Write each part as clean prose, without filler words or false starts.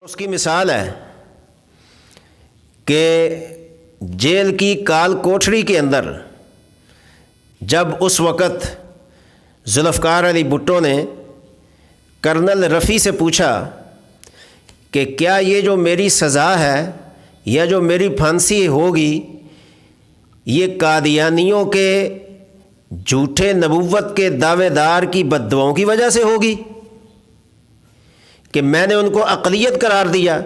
اس کی مثال ہے کہ جیل کی کال کوٹھڑی کے اندر جب اس وقت ذوالفقار علی بھٹو نے کرنل رفیع سے پوچھا کہ کیا یہ جو میری سزا ہے یا جو میری پھانسی ہوگی یہ قادیانیوں کے جھوٹے نبوت کے دعوے دار کی بد دعاؤں کی وجہ سے ہوگی کہ میں نے ان کو اقلیت قرار دیا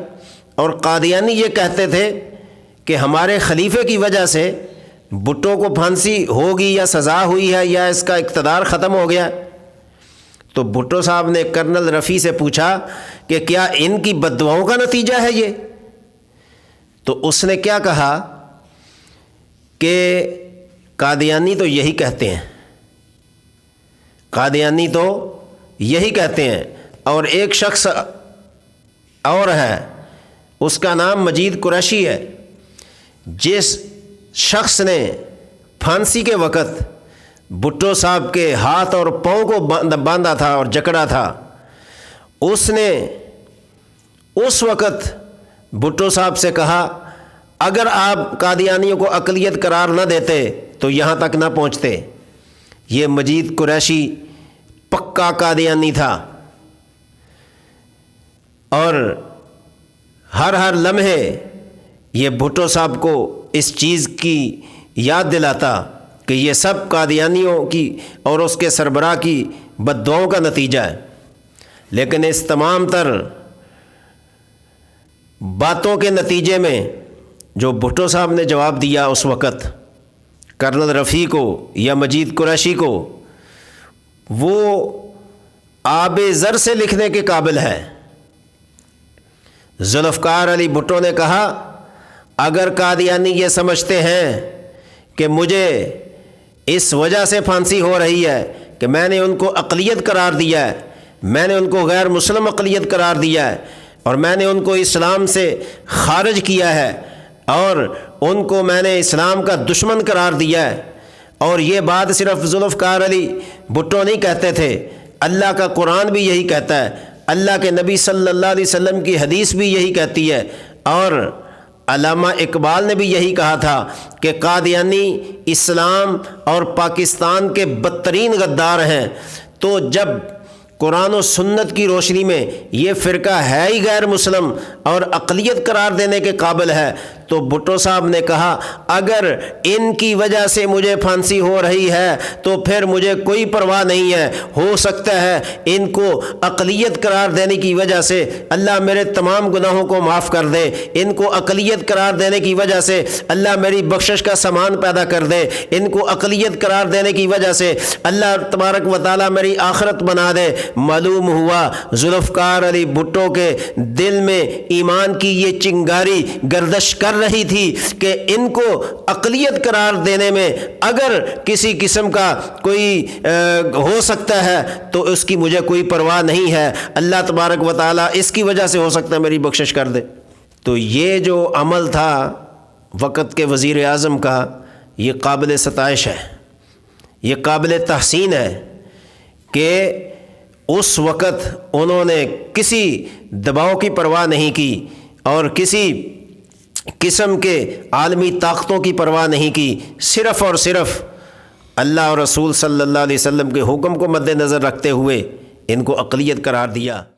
اور قادیانی یہ کہتے تھے کہ ہمارے خلیفے کی وجہ سے بھٹو کو پھانسی ہوگی یا سزا ہوئی ہے یا اس کا اقتدار ختم ہو گیا۔ تو بھٹو صاحب نے کرنل رفیع سے پوچھا کہ کیا ان کی بد دعاؤں کا نتیجہ ہے یہ؟ تو اس نے کیا کہا کہ قادیانی تو یہی کہتے ہیں، قادیانی تو یہی کہتے ہیں۔ اور ایک شخص اور ہے، اس کا نام مجید قریشی ہے، جس شخص نے پھانسی کے وقت بھٹو صاحب کے ہاتھ اور پاؤں کو باندھا تھا اور جکڑا تھا، اس نے اس وقت بھٹو صاحب سے کہا اگر آپ قادیانیوں کو اقلیت قرار نہ دیتے تو یہاں تک نہ پہنچتے۔ یہ مجید قریشی پکا قادیانی تھا اور ہر لمحے یہ بھٹو صاحب کو اس چیز کی یاد دلاتا کہ یہ سب قادیانیوں کی اور اس کے سربراہ کی بد دعاؤں کا نتیجہ ہے۔ لیکن اس تمام تر باتوں کے نتیجے میں جو بھٹو صاحب نے جواب دیا اس وقت کرنل رفیع کو یا مجید قریشی کو، وہ آب زر سے لکھنے کے قابل ہے۔ ذوالفقار علی بھٹو نے کہا اگر قادیانی یہ سمجھتے ہیں کہ مجھے اس وجہ سے پھانسی ہو رہی ہے کہ میں نے ان کو اقلیت قرار دیا ہے، میں نے ان کو غیر مسلم اقلیت قرار دیا ہے اور میں نے ان کو اسلام سے خارج کیا ہے اور ان کو میں نے اسلام کا دشمن قرار دیا ہے، اور یہ بات صرف ذوالفقار علی بھٹو نہیں کہتے تھے، اللہ کا قرآن بھی یہی کہتا ہے، اللہ کے نبی صلی اللہ علیہ وسلم کی حدیث بھی یہی کہتی ہے، اور علامہ اقبال نے بھی یہی کہا تھا کہ قادیانی اسلام اور پاکستان کے بدترین غدار ہیں۔ تو جب قرآن و سنت کی روشنی میں یہ فرقہ ہے ہی غیر مسلم اور اقلیت قرار دینے کے قابل ہے، تو بھٹو صاحب نے کہا اگر ان کی وجہ سے مجھے پھانسی ہو رہی ہے تو پھر مجھے کوئی پرواہ نہیں ہے، ہو سکتا ہے ان کو اقلیت قرار دینے کی وجہ سے اللہ میرے تمام گناہوں کو معاف کر دے، ان کو اقلیت قرار دینے کی وجہ سے اللہ میری بخشش کا سامان پیدا کر دے، ان کو اقلیت قرار دینے کی وجہ سے اللہ تبارک و تعالیٰ میری آخرت بنا دے۔ معلوم ہوا ذوالفقار علی بھٹو کے دل میں ایمان کی یہ چنگاری گردش کر رہی تھی کہ ان کو اقلیت قرار دینے میں اگر کسی قسم کا کوئی ہو سکتا ہے تو اس کی مجھے کوئی پرواہ نہیں ہے، اللہ تبارک و تعالیٰ اس کی وجہ سے ہو سکتا ہے میری بخشش کر دے۔ تو یہ جو عمل تھا وقت کے وزیر اعظم کا، یہ قابل ستائش ہے، یہ قابل تحسین ہے کہ اس وقت انہوں نے کسی دباؤ کی پرواہ نہیں کی اور کسی قسم کے عالمی طاقتوں کی پرواہ نہیں کی، صرف اور صرف اللہ اور رسول صلی اللہ علیہ وسلم کے حکم کو مد نظر رکھتے ہوئے ان کو اقلیت قرار دیا۔